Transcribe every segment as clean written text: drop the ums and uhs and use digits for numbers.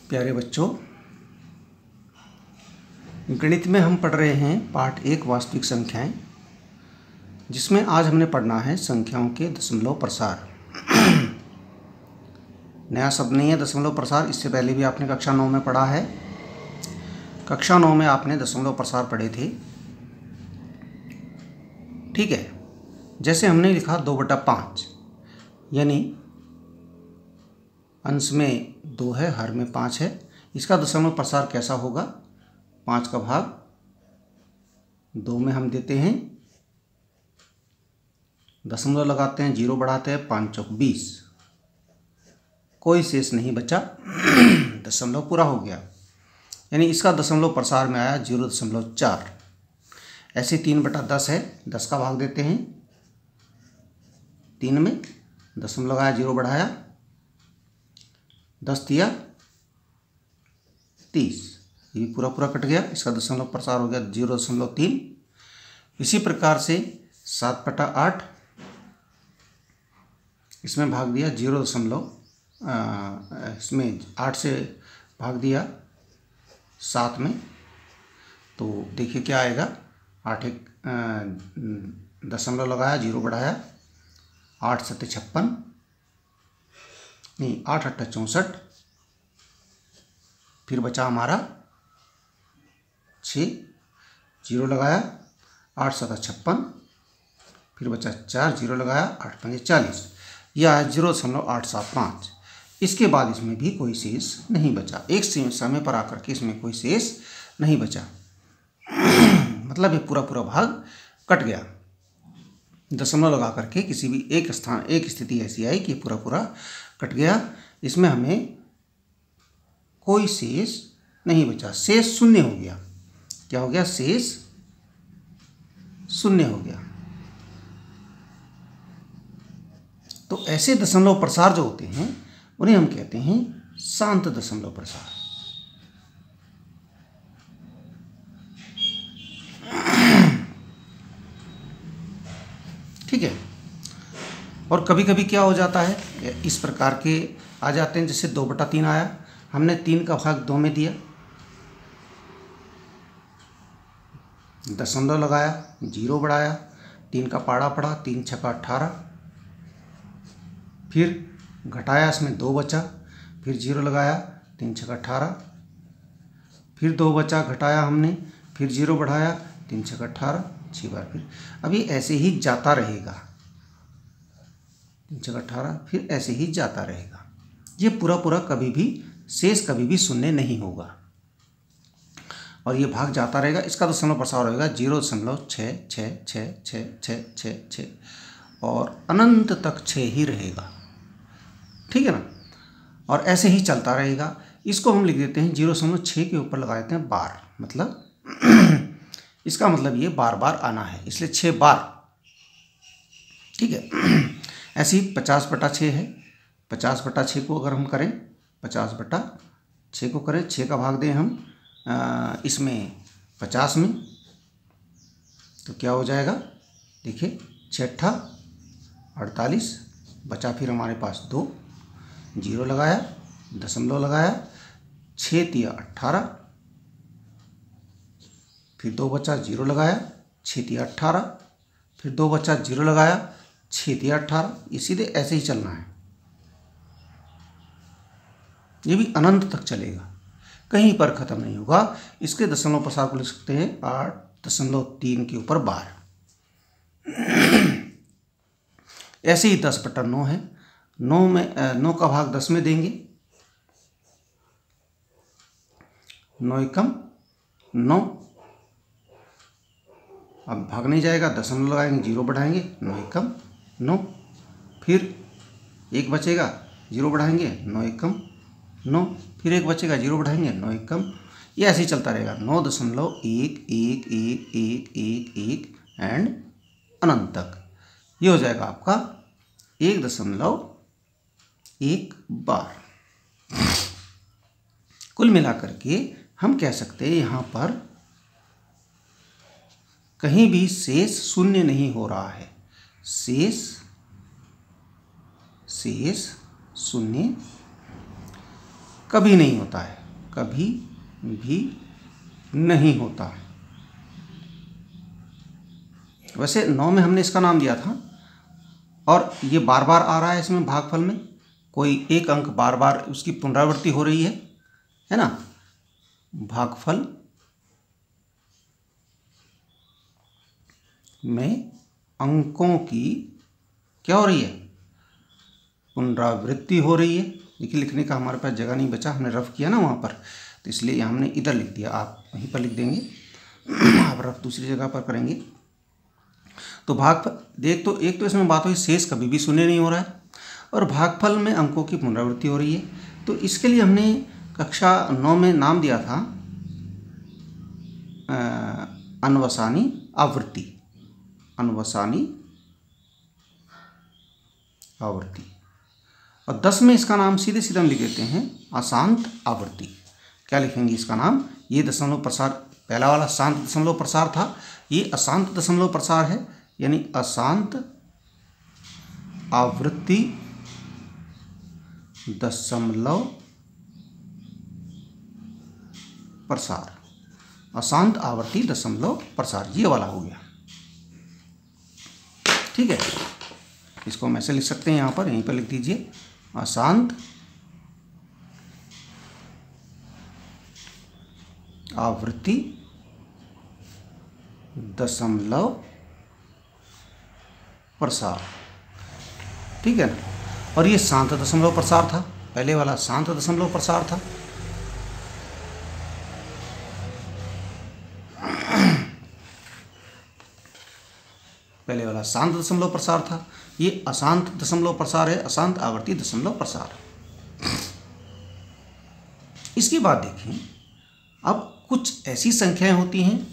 प्यारे बच्चों, गणित में हम पढ़ रहे हैं पाठ 1 वास्तविक संख्याएं, जिसमें आज हमने पढ़ना है संख्याओं के दशमलव प्रसार। नया शब्द नहीं है दशमलव प्रसार, इससे पहले भी आपने कक्षा 9 में पढ़ा है। कक्षा 9 में आपने दशमलव प्रसार पढ़े थे, ठीक है। जैसे हमने लिखा 2/5, यानी अंश में 2 है, हर में 5 है। इसका दशमलव प्रसार कैसा होगा? 5 का भाग 2 में हम देते हैं, दशमलव लगाते हैं, 0 बढ़ाते हैं, 5 चौक 20, कोई शेष नहीं बचा, दशमलव पूरा हो गया। यानी इसका दशमलव प्रसार में आया 0.4। ऐसे 3/10 है, 10 का भाग देते हैं, 3 में दशमलव लगाया, 0 बढ़ाया, 10 दिया 30, ये भी पूरा पूरा कट गया। इसका दशमलव प्रसार हो गया 0.3। इसी प्रकार से 7/8, इसमें भाग दिया 0. इसमें 8 से भाग दिया 7 में, तो देखिए क्या आएगा। 8 एक दशमलव लगाया, 0 बढ़ाया, 8 7 56, नहीं 8 8 64, फिर बचा हमारा 6, 0 लगाया, 8 7 56, फिर बचा 4, 0 लगाया, 8 5 40, यह है 0.875। इसके बाद इसमें भी कोई शेष नहीं बचा। एक समय पर आकर के इसमें कोई शेष नहीं बचा, मतलब ये पूरा पूरा भाग कट गया। दशमलव लगा करके किसी भी एक स्थिति ऐसी आई कि पूरा पूरा कट गया। इसमें हमें कोई शेष नहीं बचा, शेष शून्य हो गया। क्या हो गया? शेष शून्य हो गया। तो ऐसे दशमलव प्रसार जो होते हैं उन्हें हम कहते हैं शांत दशमलव प्रसार। ठीक है। और कभी कभी क्या हो जाता है, इस प्रकार के आ जाते हैं, जैसे 2/3 आया, हमने 3 का भाग 2 में दिया, दशमलव लगाया, 0 बढ़ाया, 3 का पाड़ा पड़ा, 3 छक्का 18, फिर घटाया, इसमें 2 बचा, फिर 0 लगाया, 3 छक्का 18, फिर 2 बचा, घटाया हमने, फिर 0 बढ़ाया, 3 छक्का 18, 6 बार। फिर अभी ऐसे ही जाता रहेगा, 3 छक्का 18, फिर ऐसे ही जाता रहेगा। ये पूरा पूरा कभी भी शेष कभी भी शून्य नहीं होगा, और ये भाग जाता रहेगा। इसका दशमलव प्रसार होगा 0.666666, और अनंत तक 6 ही रहेगा, ठीक है ना। और ऐसे ही चलता रहेगा। इसको हम लिख देते हैं 0.6 के ऊपर लगा देते हैं बार, मतलब इसका मतलब ये बार बार आना है, इसलिए 6 बार, ठीक है। ऐसे ही 50/6 है, 50/6 को अगर हम करें, 50/6 को करें, 6 का भाग दें हम इसमें 50 में, तो क्या हो जाएगा? देखिए 6 48, बचा फिर हमारे पास 2, 0 लगाया, दशमलव लगाया, 6 तिया 18, फिर 2 बचा, 0 लगाया, 6 तिया 18, फिर 2 बचा, 0 लगाया, 6 तिया 18। ये सीधे ऐसे ही चलना है, ये भी अनंत तक चलेगा, कहीं पर ख़त्म नहीं होगा। इसके दशमलव प्रसार को लिख सकते हैं 8.3 के ऊपर बार। ऐसे ही 10/9 है, 9 का भाग 10 में देंगे, 9 एकम 9, अब भाग नहीं जाएगा, दशमलव लगाएंगे, 0 बढ़ाएंगे, 9 एकम 9, फिर 1 बचेगा, 0 बढ़ाएंगे, 9 एकम 9, फिर 1 बचेगा, 0 बढ़ाएंगे, 9 एकम, ये ऐसे ही चलता रहेगा, 9.11111 एंड अनंत तक। ये हो जाएगा आपका 1.1 बार। कुल मिलाकर के हम कह सकते हैं यहाँ पर कहीं भी शेष शून्य नहीं हो रहा है, शेष शून्य कभी नहीं होता है, कभी भी नहीं होता है। वैसे 9 में हमने इसका नाम दिया था और ये बार बार आ रहा है इसमें भागफल में, कोई एक अंक बार बार उसकी पुनरावृत्ति हो रही है ना। भागफल में अंकों की क्या हो रही है, पुनरावृत्ति हो रही है। देखिए लिखने का हमारे पास जगह नहीं बचा, हमने रफ किया ना वहाँ पर, तो इसलिए हमने इधर लिख दिया, आप वहीं पर लिख देंगे। आप रफ दूसरी जगह पर करेंगे। तो भागफल देख, तो एक तो इसमें बात हुई शेष कभी भी शून्य नहीं हो रहा है और भागफल में अंकों की पुनरावृत्ति हो रही है। तो इसके लिए हमने कक्षा 9 में नाम दिया था अनवसानी आवृत्ति, अनवसानी आवृत्ति। और 10 में इसका नाम सीधे सीधे हम लिख देते हैं अशांत आवृत्ति। क्या लिखेंगे इसका नाम, ये दशमलव प्रसार, पहला वाला शांत दशमलव प्रसार था, ये अशांत दशमलव प्रसार है, यानी अशांत आवृत्ति दशमलव प्रसार, अशांत आवर्ती दशमलव प्रसार, ये वाला हो गया। ठीक है, इसको हम ऐसे लिख सकते हैं, यहाँ पर यहीं पर लिख दीजिए अशांत आवृत्ति दशमलव प्रसार। ठीक है ना। और ये शांत दशमलव प्रसार था, पहले वाला शांत दशमलव प्रसार था। पहले वाला शांत दशमलव प्रसार था, ये अशांत दशमलव प्रसार है, अशांत आवर्ती दशमलव प्रसार। इसके बाद देखें, अब कुछ ऐसी संख्याएं होती हैं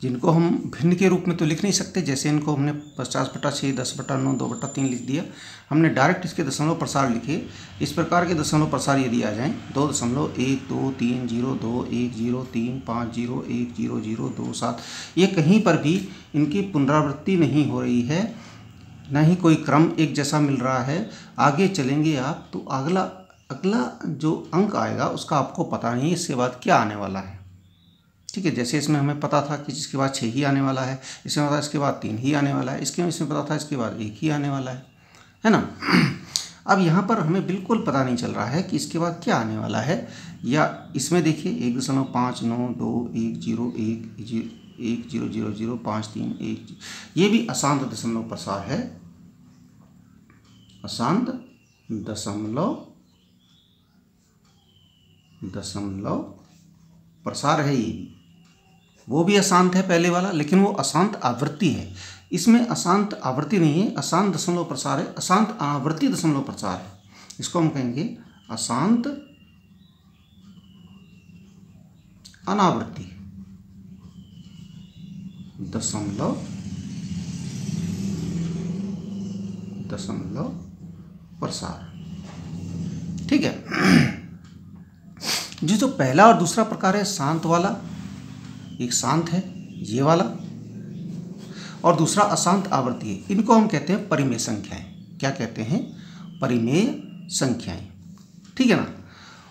जिनको हम भिन्न के रूप में तो लिख नहीं सकते, जैसे इनको हमने 50/6, 10/9, 2/3 लिख दिया, हमने डायरेक्ट इसके दशमलव प्रसार लिखे। इस प्रकार के दशमलव प्रसार यदि आ जाएं 2.12303101501010027, ये कहीं पर भी इनकी पुनरावृत्ति नहीं हो रही है, ना ही कोई क्रम एक जैसा मिल रहा है। आगे चलेंगे आप तो अगला जो अंक आएगा उसका आपको पता नहीं इसके बाद क्या आने वाला है। ठीक है, जैसे इसमें हमें पता था कि इसके बाद 6 ही आने वाला है, इसमें पता इसके बाद 3 ही आने वाला है, इसमें पता था इसके बाद 1 ही आने वाला है ना। अब यहाँ पर हमें बिल्कुल पता नहीं चल रहा है कि इसके बाद क्या आने वाला है। या इसमें देखिए 1.59211000053, ये भी अशांत दशमलव प्रसार है, अशांत दशमलव प्रसार है। ये वो भी अशांत है पहले वाला, लेकिन वो अशांत आवृत्ति है। इसमें अशांत आवृत्ति नहीं है, अशांत दशमलव प्रसार है, अशांत आवृत्ति दशमलव प्रसार है। इसको हम कहेंगे अशांत अनावृत्ति दशमलव प्रसार। ठीक है, जो पहला और दूसरा प्रकार है शांत वाला, एक शांत है ये वाला और दूसरा अशांत आवृत्ति है, इनको हम कहते हैं परिमेय संख्याएं। क्या कहते हैं? परिमेय संख्याएं। ठीक है ना।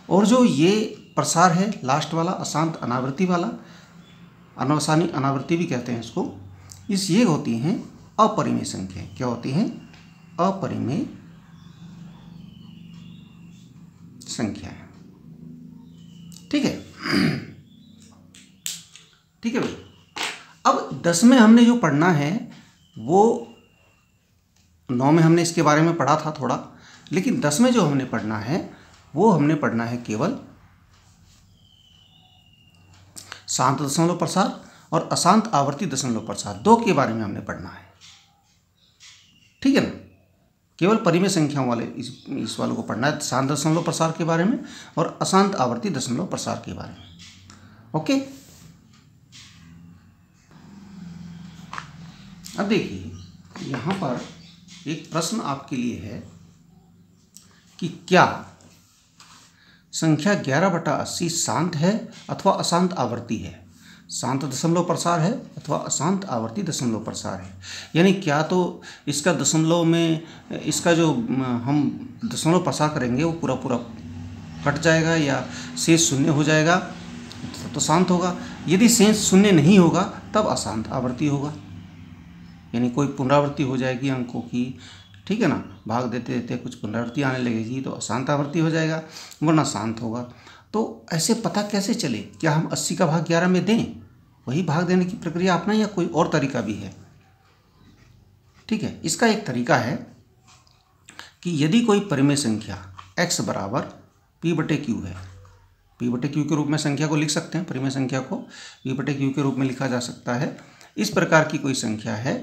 और जो ये प्रसार है लास्ट वाला अशांत अनावृत्ति वाला, अनवसानी अनावृत्ति भी कहते हैं इसको, ये होती हैं अपरिमेय संख्याएं। क्या होती हैं? अपरिमेय संख्याएं। ठीक है, ठीक है भाई। अब 10 में हमने जो पढ़ना है वो 9 में हमने इसके बारे में पढ़ा था थोड़ा, लेकिन 10 में जो हमने पढ़ना है वो हमने पढ़ना है केवल शांत दशमलव प्रसार और अशांत आवर्ती दशमलव प्रसार, दो के बारे में हमने पढ़ना है। ठीक है ना। केवल परिमेय संख्याओं वाले इस वालों को पढ़ना है, शांत दशमलव प्रसार के बारे में और अशांत आवर्ती दशमलव प्रसार के बारे में। ओके, अब देखिए यहाँ पर एक प्रश्न आपके लिए है कि क्या संख्या 11/80 शांत है अथवा अशांत आवर्ती है? शांत दशमलव प्रसार है अथवा अशांत आवर्ती दशमलव प्रसार है। यानी क्या तो इसका दशमलव में इसका जो हम दशमलव प्रसार करेंगे वो पूरा कट जाएगा या शेष शून्य हो जाएगा तो शांत होगा। यदि शेष शून्य नहीं होगा तब अशांत आवर्ती होगा, यानी कोई पुनरावृत्ति हो जाएगी अंकों की, ठीक है ना, भाग देते देते कुछ पुनरावृत्ति आने लगेगी तो अशांत आवर्ती हो जाएगा, वरना शांत होगा। तो ऐसे पता कैसे चले, क्या हम 80 का भाग 11 में दें, वही भाग देने की प्रक्रिया अपना, या कोई और तरीका भी है? ठीक है, इसका एक तरीका है कि यदि कोई परिमेय संख्या x बराबर p/q है, p/q के रूप में संख्या को लिख सकते हैं, परिमेय संख्या को p/q के रूप में लिखा जा सकता है। इस प्रकार की कोई संख्या है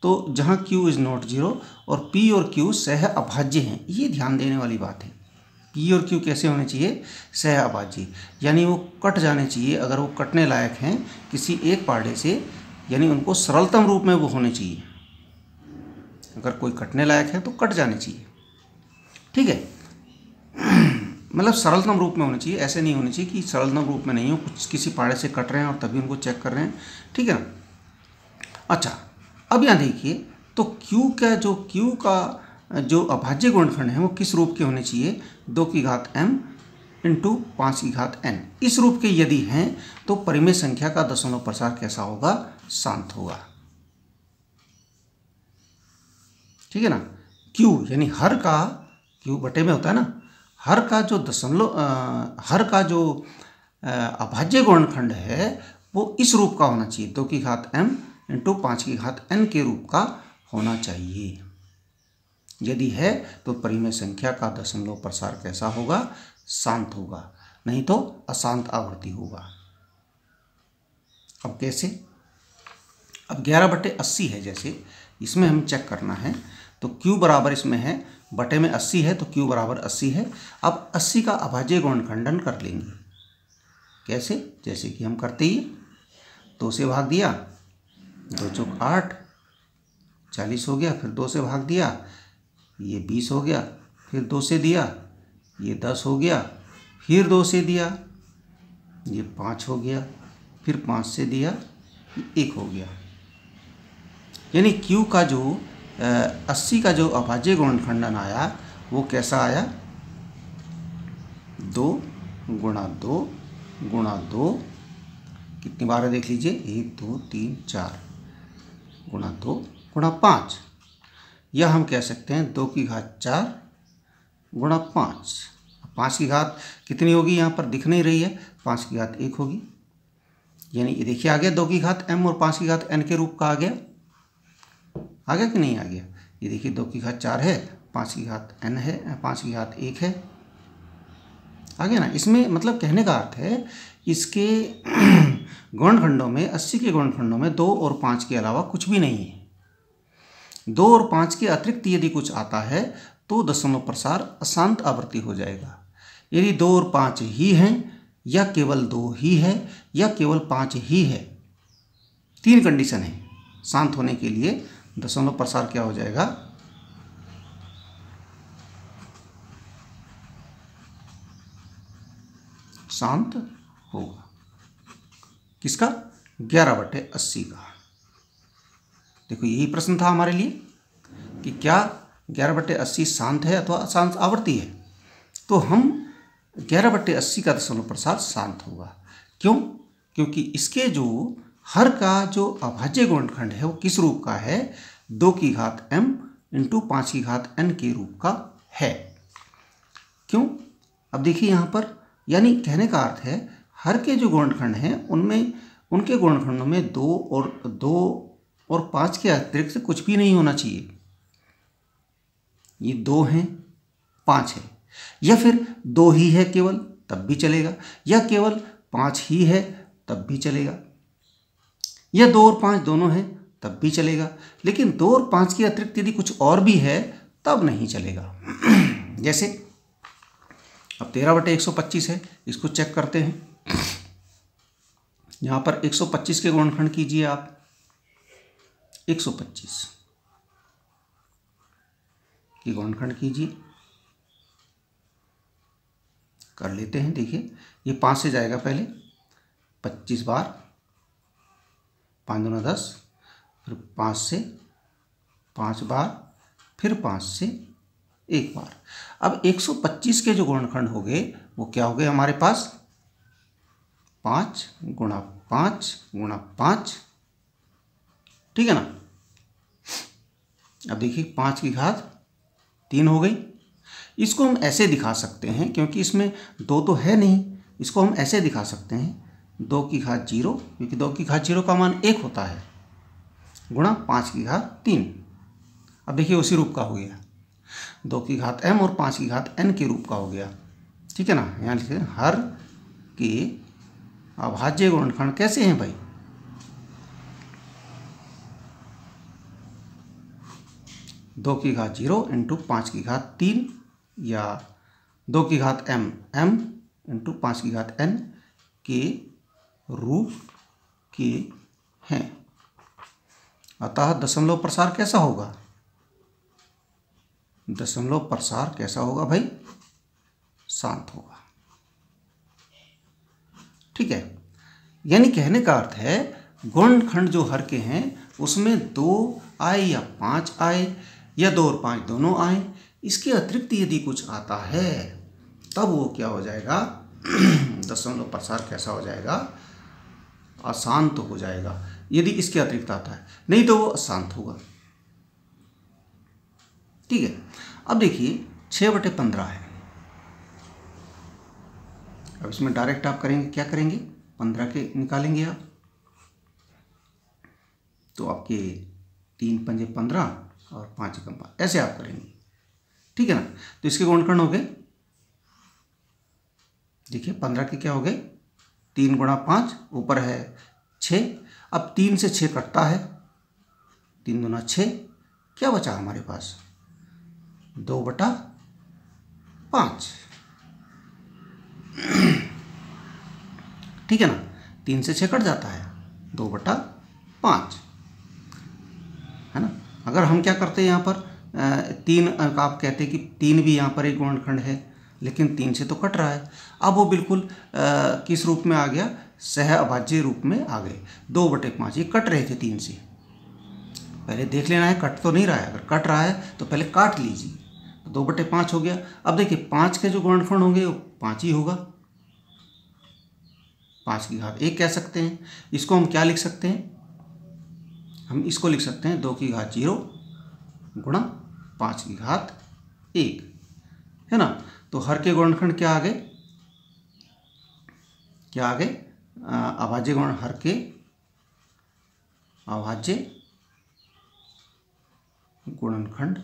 तो जहाँ q इज़ नॉट जीरो और p और q सह अभाज्य हैं, ये ध्यान देने वाली बात है। p और q कैसे होने चाहिए? सह अभाज्य, यानी वो कट जाने चाहिए। अगर वो कटने लायक हैं किसी एक पार्टे से, यानी उनको सरलतम रूप में वो होने चाहिए। अगर कोई कटने लायक है तो कट जाने चाहिए, ठीक है, मतलब सरलतम रूप में होने चाहिए। ऐसे नहीं होने चाहिए कि सरलतम रूप में नहीं हो, कुछ किसी पार्टे से कट रहे हैं और तभी उनको चेक कर रहे हैं, ठीक है ना। अच्छा, अब यहाँ देखिए तो Q का जो अभाज्य गुणनखंड है वो किस रूप के होने चाहिए? 2 की घात m इंटू 5 की घात n। इस रूप के यदि हैं तो परिमेय संख्या का दशमलव प्रसार कैसा होगा? शांत होगा, ठीक है ना। Q यानी हर का, Q बटे में होता है ना, हर का जो अभाज्य गुणनखंड है वो इस रूप का होना चाहिए, 2 की घात m इंटू 5 की घात n के रूप का होना चाहिए। यदि है तो परिमेय संख्या का दशमलव प्रसार कैसा होगा? शांत होगा, नहीं तो अशांत आवर्ती होगा। अब कैसे? अब 11/80 है, जैसे इसमें हम चेक करना है तो Q बराबर इसमें है, बटे में 80 है तो Q बराबर 80 है। अब 80 का अभाज्य गुणनखंडन कर लेंगे। कैसे? जैसे कि हम करते ही 2 से भाग दिया, 2 चौक 8, 40 हो गया, फिर 2 से भाग दिया, ये 20 हो गया, फिर 2 से दिया, ये 10 हो गया, फिर 2 से दिया, ये 5 हो गया, फिर 5 से दिया, ये 1 हो गया। यानी Q का जो 80 का जो अभाज्य गुणनखंडन आया वो कैसा आया? 2 गुणा 2 गुणा 2, कितनी बार है देख लीजिए, 1 2 3 4, गुणा 2 गुणा 5, या हम कह सकते हैं 2 की घात 4 गुणा 5। 5 की घात कितनी होगी यहाँ पर दिख नहीं रही है, 5 की घात 1 होगी। यानी ये देखिए आ गया 2 की घात m और 5 की घात n के रूप का आ गया कि नहीं आ गया? ये देखिए 2 की घात 4 है, 5 की घात n है, 5 की घात 1 है, आ गया ना। इसमें मतलब कहने का अर्थ है इसके गुणनखंडों में, 80 के गुणनखंडों में 2 और 5 के अलावा कुछ भी नहीं है। 2 और 5 के अतिरिक्त यदि कुछ आता है तो दशमलव प्रसार अशांत आवर्ती हो जाएगा। यदि 2 और 5 ही हैं, या केवल 2 ही है, या केवल 5 ही है, 3 कंडीशन है शांत होने के लिए, दशमलव प्रसार क्या हो जाएगा? शांत होगा। किसका? 11/80 का। देखो यही प्रश्न था हमारे लिए कि क्या 11/80 शांत है अथवा अशांत आवर्ती है। तो हम 11/80 का दशमलव प्रसार शांत होगा। क्यों? क्योंकि इसके जो हर का जो अभाज्य गुणनखंड है वो किस रूप का है? 2 की घात m इंटू 5 की घात n के रूप का है। क्यों? अब देखिए यहाँ पर, यानी कहने का अर्थ है हर के जो गुणनखंड हैं उनमें, उनके गुणनखंडों में 2 और 5 के अतिरिक्त कुछ भी नहीं होना चाहिए। ये 2 हैं, 5 है, या फिर 2 ही है केवल तब भी चलेगा, या केवल 5 ही है तब भी चलेगा, या 2 और 5 दोनों हैं तब भी चलेगा। लेकिन 2 और 5 के अतिरिक्त यदि कुछ और भी है तब नहीं चलेगा। जैसे अब 13/125 है, इसको चेक करते हैं। यहाँ पर 125 के गुणनखंड कीजिए आप, 125 के गुणनखंड कीजिए, कर लेते हैं। देखिए ये 5 से जाएगा पहले, 25 बार, 5 दूना 10, फिर 5 से 5 बार, फिर 5 से एक बार। अब 125 के जो गुणनखंड हो गए वो क्या हो गए हमारे पास, 5 गुणा 5 गुणा 5, ठीक है ना। अब देखिए 5 की घात 3 हो गई। इसको हम ऐसे दिखा सकते हैं, क्योंकि इसमें 2 तो है नहीं, इसको हम ऐसे दिखा सकते हैं 2 की घात 0, क्योंकि 2 की घात 0 का मान 1 होता है, गुणा 5 की घात 3। अब देखिए उसी रूप का हो गया, 2 की घात m और 5 की घात n के रूप का हो गया, ठीक है ना। यहाँ लिखते हैं हर के अभाज्य गुणनखंड कैसे हैं भाई, दो की घात 0 इंटू 5 की घात 3, या 2 की घात m इंटू 5 की घात n के रूप के हैं। अतः दशमलव प्रसार कैसा होगा, दशमलव प्रसार कैसा होगा भाई, शांत होगा, ठीक है। यानी कहने का अर्थ है गुणनखंड जो हर के हैं उसमें 2 आए या 5 आए या 2 और 5 दोनों आए, इसके अतिरिक्त यदि कुछ आता है तब वो क्या हो जाएगा दशमलव प्रसार कैसा हो जाएगा, अशांत हो जाएगा, यदि इसके अतिरिक्त आता है, नहीं तो वो अशांत होगा, ठीक है। अब देखिए 6/15 है। अब इसमें डायरेक्ट आप करेंगे, क्या करेंगे, 15 के निकालेंगे आप, तो आपके 3 पंजे 15 और 5 एकम 5, ऐसे आप करेंगे, ठीक है ना। तो इसके गुणनखंड हो गए, देखिए 15 के क्या हो गए, 3 गुणा 5, ऊपर है 6। अब 3 से 6 कटता है, 3 दूना 6, क्या बचा हमारे पास, 2/5, ठीक है ना। 3 से 6 कट जाता है, 2/5 है ना। अगर हम क्या करते हैं यहाँ पर 3, आप कहते हैं कि 3 भी यहाँ पर एक गुणनखंड है, लेकिन 3 से तो कट रहा है, अब वो बिल्कुल किस रूप में आ गया, सह अभाज्य रूप में आ गए, 2/5। ये कट रहे थे 3 से, पहले देख लेना है कट तो नहीं रहा है, अगर कट रहा है तो पहले काट लीजिए, तो 2/5 हो गया। अब देखिए 5 के जो गुणनखंड होंगे वो 5 ही होगा, 5 की घात 1 कह सकते हैं। इसको हम क्या लिख सकते हैं, हम इसको लिख सकते हैं 2 की घात 0 गुणा 5 की घात 1, है ना। तो हर के गुणनखंड क्या आ गए, क्या आ गए, अभाज्य गुण हर के अभाज्य गुणनखंड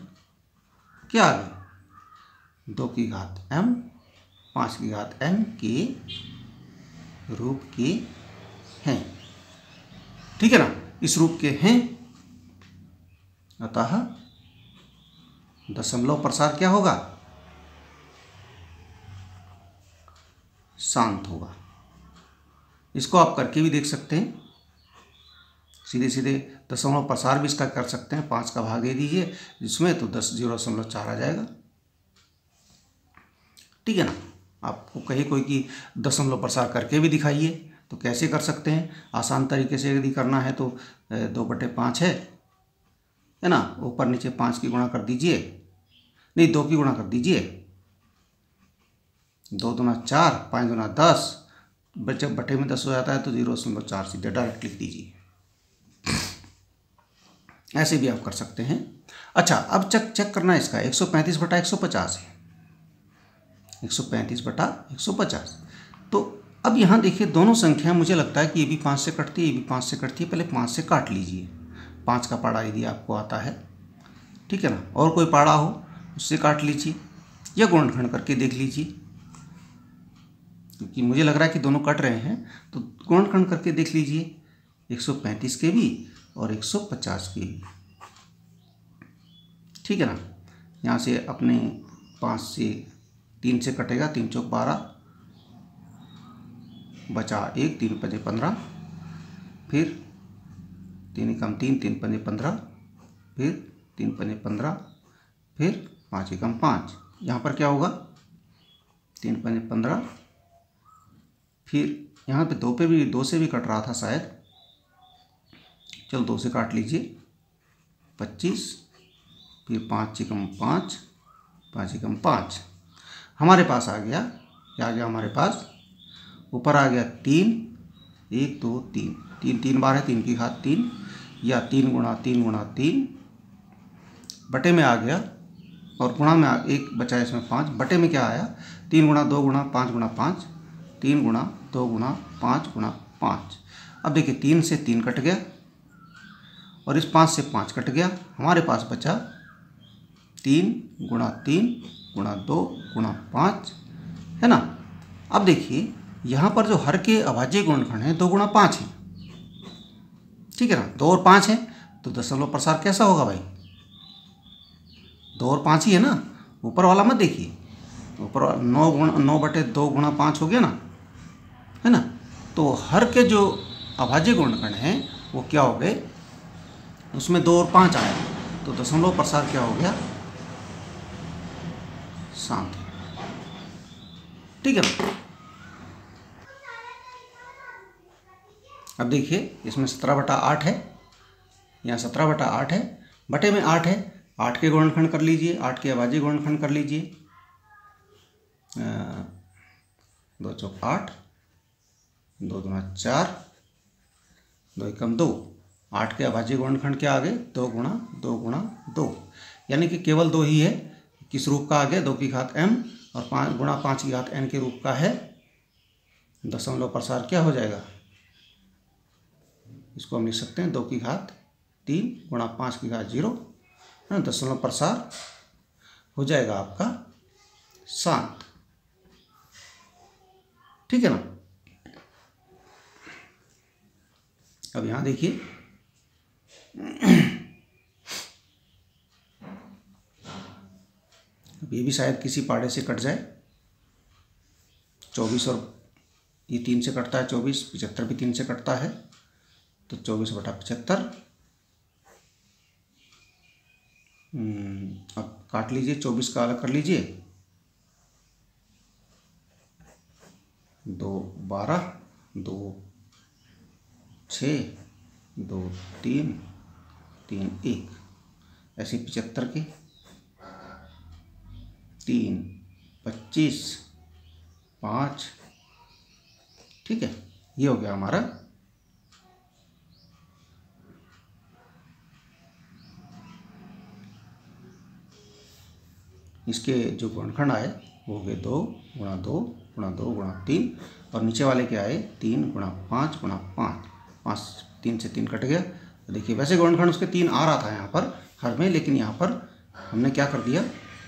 क्या आ गए, 2 की घात m 5 की घात n के रूप के हैं, ठीक है ना, इस रूप के हैं। अतः दशमलव प्रसार क्या होगा, शांत होगा। इसको आप करके भी देख सकते हैं, सीधे सीधे दशमलव प्रसार भी इसका कर सकते हैं, 5 का भाग दे दीजिए जिसमें, तो 0.4 आ जाएगा, ठीक है ना। आपको कहे कोई कि दशमलव प्रसार करके भी दिखाइए, तो कैसे कर सकते हैं, आसान तरीके से यदि करना है तो 2/5 है ना, ऊपर नीचे 5 की गुणा कर दीजिए, नहीं 2 की गुणा कर दीजिए, 2 दूना 4, 5 दूना 10, जब बटे में 10 हो जाता है तो 0.4 सीधे डायरेक्ट लिख दीजिए, ऐसे भी आप कर सकते हैं। अच्छा अब चेक करना है इसका, 135/150 है, 135/150। तो अब यहाँ देखिए दोनों संख्या, मुझे लगता है कि ये भी 5 से कटती है, ये भी 5 से कटती है, पहले 5 से काट लीजिए, 5 का पाड़ा यदि आपको आता है, ठीक है ना, और कोई पाड़ा हो उससे काट लीजिए या गुणनखंड करके देख लीजिए, क्योंकि मुझे लग रहा है कि दोनों कट रहे हैं, तो गुणनखंड करके देख लीजिए, 135 के भी और 150 के भी, ठीक है ना। यहाँ से अपने 5 से 3 से कटेगा, 3 चौक 12, बचा 1, 3 पंजे 15, फिर 3 एकम 3, 3 पंजे 15, फिर 3 पंजे 15, फिर 5 एकम 5, यहाँ पर क्या होगा, 3 पंजे 15, फिर यहाँ पे 2 पे भी, 2 से भी कट रहा था शायद, चलो 2 से काट लीजिए, 25, फिर 5 एकम 5, 5 एकम 5। हमारे पास आ गया, क्या आ गया हमारे पास, ऊपर आ गया 3, 1 2 3, 3 3 बार है, 3 की घात 3 या 3 गुणा 3 गुणा 3 बटे में आ गया, और गुणा में एक बचा इसमें 5, बटे में क्या आया 3 गुणा 2 गुणा 5 गुणा 5, 3 गुणा 2 गुणा 5 गुणा 5। अब देखिए 3 से 3 कट गया और इस 5 से 5 कट गया, हमारे पास बचा 3 गुणा 3 गुणा 2 गुणा 5, है ना। अब देखिए यहाँ पर जो हर के अभाज्य गुणनखंड है 2 गुणा 5 है, ठीक है ना। 2 और 5 है तो दशमलव प्रसार कैसा होगा भाई, 2 और 5 ही है ना, ऊपर वाला मत देखिए, ऊपर 9 बटे 2 गुणा 5 हो गया ना, है ना। तो हर के जो अभाज्य गुणनखंड हैं वो क्या हो गए, उसमें 2 और 5 आया, तो दशमलव प्रसार क्या हो गया, शांत, ठीक है ना। अब देखिए इसमें 17/8 है, यहाँ 17/8 है, बटे में 8 है, 8 के गुणनखंड कर लीजिए, 8 के अभाज्य गुणनखंड कर लीजिए, 2 चौक 8, 2 दूना 4, 2 एकम 2, 8 के अभाज्य गुणनखंड क्या आ गए, 2 गुणा 2 गुणा 2, यानी कि केवल 2 ही है, किस रूप का आ गया, 2 की घात m, और 5 गुणा 5 की घात n के रूप का है। दशमलव प्रसार क्या हो जाएगा, इसको हम लिख सकते हैं 2 की घात 3 गुणा 5 की घात 0, है ना। दशमलव प्रसार हो जाएगा आपका शांत, ठीक है ना। अब यहाँ देखिए अब ये भी शायद किसी पाड़े से कट जाए, 24 और ये 3 से कटता है 24, 75 भी 3 से कटता है, तो 24/75। अब काट लीजिए, 24 का अलग कर लीजिए, 2 12, 2 6, 2 3, 3 1, ऐसे 75 के 3 25 5, ठीक है। ये हो गया हमारा इसके जो गुणनखंड आए वो हो गए 2 गुणा 2 गुणा 2 गुणा 3, और नीचे वाले के आए 3 गुणा 5 गुणा 5, 5 3 से 3 कट गया। तो देखिए वैसे गुणनखंड उसके 3 आ रहा था यहाँ पर हर में, लेकिन यहाँ पर हमने क्या कर दिया,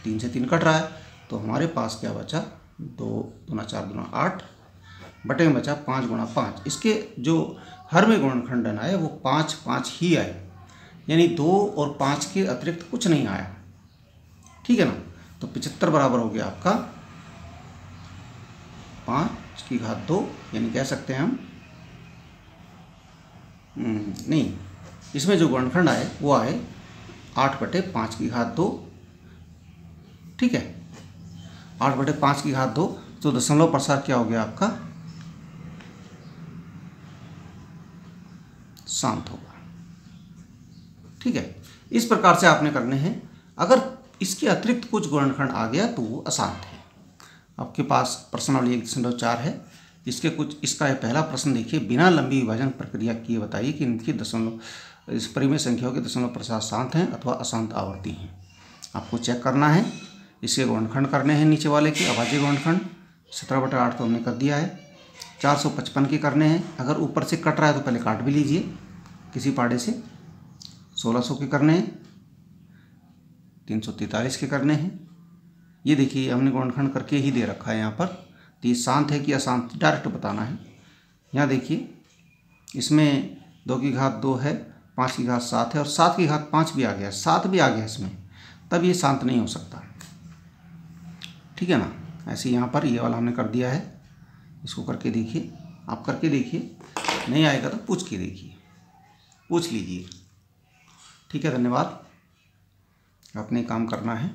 3 से 3 कट रहा है, तो हमारे पास क्या बचा, 2 दूना 4 दूना 8, बटे में बचा 5 गुणा 5। इसके जो हर में गुणनखंड आए वो 5 5 ही आए, यानी 2 और 5 के अतिरिक्त कुछ नहीं आया, ठीक है ना। तो 75 बराबर हो गया आपका 5 की घात 2, यानी कह सकते हैं हम नहीं, इसमें जो गुणनखंड आए वो आए 8/5 की घात 2, ठीक है, 8/5 की घात 2। तो दशमलव प्रसार क्या हो गया आपका, शांत होगा, ठीक है। इस प्रकार से आपने करने हैं, अगर इसके अतिरिक्त कुछ गुणनखंड आ गया तो वो अशांत है। आपके पास प्रश्नावली 1.4 है, इसके कुछ, इसका ये पहला प्रश्न देखिए, बिना लंबी विभाजन प्रक्रिया किए बताइए कि इनकी दशमलव इस परिमेय संख्याओं के दशमलव प्रसार शांत हैं अथवा अशांत आवर्ती हैं। आपको चेक करना है, इसके गुणनखंड करने हैं, नीचे वाले के अभाज्य गुणनखंड 17/8 तो हमने कर दिया है, 455 के करने हैं, अगर ऊपर से कट रहा है तो पहले काट भी लीजिए किसी पाड़े से, 1600 के करने हैं, 343 के करने हैं। ये देखिए हमने गुणनखंड करके ही दे रखा है यहाँ पर, तो ये शांत है कि अशांत डायरेक्ट बताना है। यहाँ देखिए इसमें 2 की घात 2 है, 5 की घात 7 है, और 7 की घात 5 भी आ गया, 7 भी आ गया इसमें, तब ये शांत नहीं हो सकता, ठीक है ना। ऐसे यहाँ पर ये वाला हमने कर दिया है, इसको करके देखिए, आप करके देखिए, नहीं आएगा तो पूछ के देखिए, पूछ लीजिए, ठीक है। धन्यवाद, अपने काम करना है।